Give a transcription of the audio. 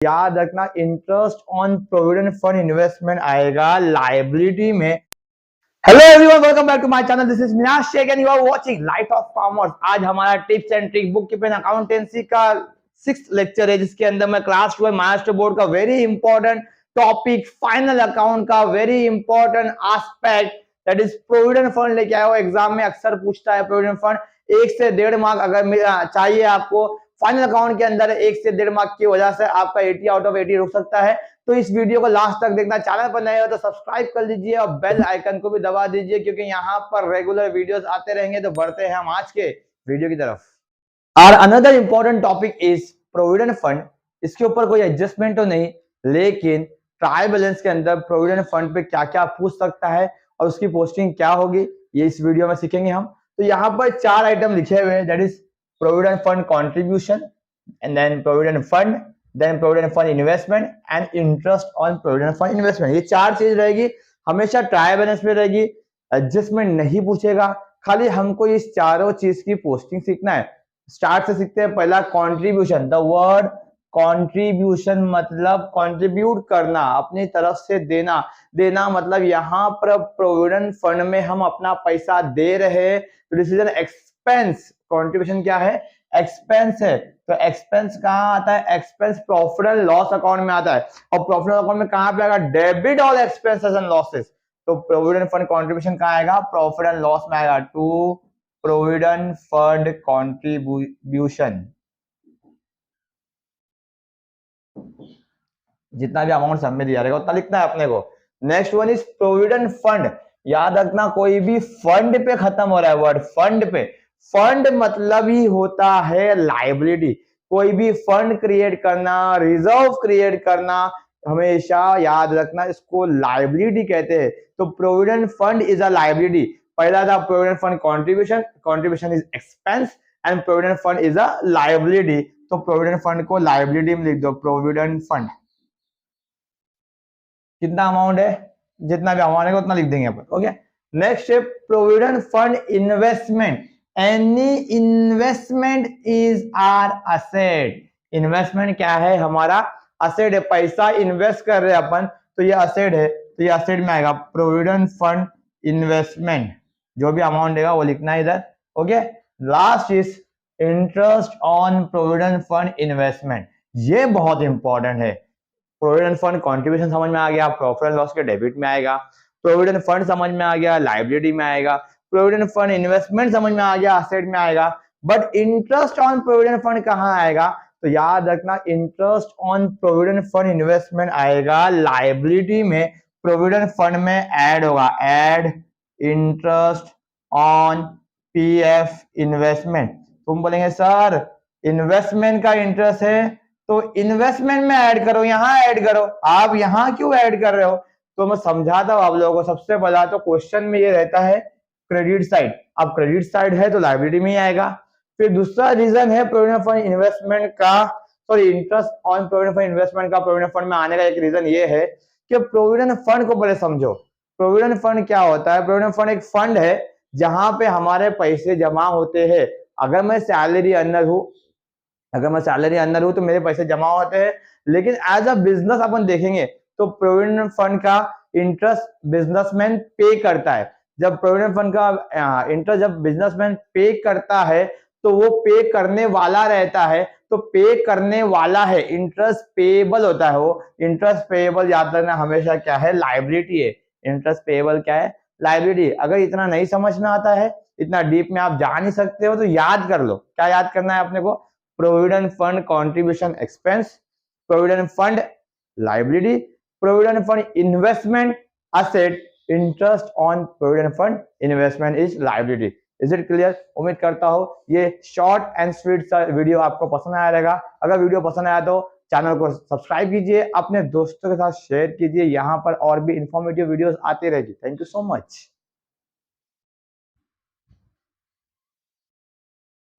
याद रखना interest on provident fund investment आएगा लाइबिलिटी में। Hello everyone, welcome back to my channel. This is Minash Shaikh and you are watching life of commerce. आज हमारा tips and trick book keeping accountancy का 6th lecture है, जिसके अंदर मैं क्लास 12 मास्टर बोर्ड का very important topic final account का very important aspect that is provident fund लेके आया हूं। एग्जाम में अक्सर पूछता है प्रोविडेंट फंड। 1 से 1.5 मार्क अगर चाहिए आपको फाइनल अकाउंट के अंदर, 1 से 1.5 मार्क की वजह से आपका 80 आउट ऑफ 80 रुक सकता है। तो इस वीडियो को लास्ट तक देखना। चैनल पर नए हो तो सब्सक्राइब कर लीजिए और बेल आइकन को भी दबा दीजिए, क्योंकि यहाँ पर रेगुलर वीडियोस आते रहेंगे। तो बढ़ते हैं हम आज के वीडियो की तरफ। और another important topic is provident fund. इसके ऊपर कोई एडजस्टमेंट तो नहीं, लेकिन ट्रायल बैलेंस के अंदर प्रोविडेंट फंड पे क्या क्या पूछ सकता है और उसकी पोस्टिंग क्या होगी, ये इस वीडियो में सीखेंगे हम। तो यहाँ पर 4 आइटम लिखे हुए हैं, that is provident fund contribution and then provident fund, then provident fund investment and interest on provident fund investment. ये 4 चीज रहेगी, हमेशा ट्रायल बैलेंस में रहेगी। एडजस्टमेंट नहीं पूछेगा, खाली हमको इस चारों चीज की पोस्टिंग सीखना है। स्टार्ट से सीखते हैं। पहला कंट्रीब्यूशन। द वर्ड कंट्रीब्यूशन मतलब कंट्रीब्यूट करना, अपनी तरफ से देना। देना मतलब यहाँ पर प्रोविडेंट फंड में हम अपना पैसा दे रहे हैं, तो this is an expense. Contribution क्या है? एक्सपेंस है। तो एक्सपेंस कहाँ आता है? Expense profit and loss account में आता है। और प्रॉफिट एंड अकाउंट में कहाँ पे आएगा? Debit all expenses and losses. तो प्रोविडेंट फंड कंट्रीब्यूशन कहाँ आएगा? प्रॉफिट एंड लॉस में आएगा। To provident fund contribution. जितना भी अमाउंट सब में दिया रहेगा उतना लिखना है अपने को। Next one is provident fund. याद रखना, कोई भी फंड पे खत्म हो रहा है वर्ड, फंड पे। फंड मतलब ही होता है लाइबिलिटी। कोई भी फंड क्रिएट करना, रिजर्व क्रिएट करना, हमेशा याद रखना इसको लाइबिलिटी कहते हैं। तो provident fund is a liability. पहला था provident fund contribution, contribution is expense and provident fund is a liability. तो प्रोविडेंट फंड को लाइबिलिटी में लिख दो, प्रोविडेंट फंड। कितना अमाउंट है? जितना भी अमाउंट है उतना लिख देंगे अपन। ओके, नेक्स्ट है provident fund investment. Any investment is our asset. Investment क्या है? हमारा असेट है। पैसा इन्वेस्ट कर रहे हैं अपन, तो ये असेट है, तो ये असेट में आएगा प्रोविडेंट फंड इन्वेस्टमेंट। जो भी अमाउंट देगा वो लिखना है इधर। Okay, last is interest on provident fund investment. ये बहुत इंपॉर्टेंट है। प्रोविडेंट फंड कंट्रीब्यूशन समझ में आ गया, प्रॉफिट एंड लॉस के डेबिट में आएगा। प्रोविडेंट फंड समझ में आ गया, लाइबिलिटी में आएगा। प्रोविडेंट फंड इन्वेस्टमेंट समझ में आ गया, असेट में आएगा। But interest on provident fund कहाँ आएगा? तो याद रखना, interest on provident fund investment आएगा लाइबिलिटी में। प्रोविडेंट फंड में ऐड होगा, add interest on PF investment. तुम बोलेंगे सर इन्वेस्टमेंट का इंटरेस्ट है तो इन्वेस्टमेंट में ऐड करो, यहां ऐड करो। आप यहां क्यों ऐड कर रहे हो? तो मैं समझाता हूं आप लोगों को। सबसे पहला तो क्वेश्चन में ये रहता है क्रेडिट साइड। अब क्रेडिट साइड है तो लाइबिलिटी में ही आएगा। फिर दूसरा रीजन है प्रोविडेंट फंड इन्वेस्टमेंट का, sorry interest on provident fund investment का प्रोविडेंट फंड में आने का एक रीजन ये है कि प्रोविडेंट फंड को पहले समझो। प्रोविडेंट फंड क्या होता है? प्रोविडेंट फंड एक फंड है जहां पे हमारे पैसे जमा होते हैं। अगर मैं सैलरी अंदर हूं तो मेरे पैसे जमा होते हैं, लेकिन एज अ बिजनेस अपन देखेंगे तो प्रोविडेंट फंड का इंटरेस्ट बिजनेसमैन पे करता है। जब प्रोविडेंट फंड का इंटरेस्ट जब बिजनेसमैन पे करता है तो वो पे करने वाला रहता है। तो पे करने वाला है, इंटरेस्ट पेएबल होता है। वो इंटरेस्ट पेएबल याद रखना हमेशा क्या है? लाइबिलिटी है। इंटरेस्ट पेएबल क्या है? लाइबिलिटी। अगर इतना नहीं समझ में आता है, इतना डीप में आप जा नहीं सकते हो, तो याद कर लो। क्या याद करना है अपने को? Provident fund contribution expense, provident fund liability, provident fund investment asset, interest on provident fund investment is liability. Is it clear? उम्मीद करता हूं ये शॉर्ट एंड स्वीट सा वीडियो आपको पसंद आया रहेगा। अगर वीडियो पसंद आया तो चैनल को सब्सक्राइब कीजिए, अपने दोस्तों के साथ शेयर कीजिए। यहाँ पर और भी इंफॉर्मेटिव वीडियोस आती रहेगी। Thank you so much.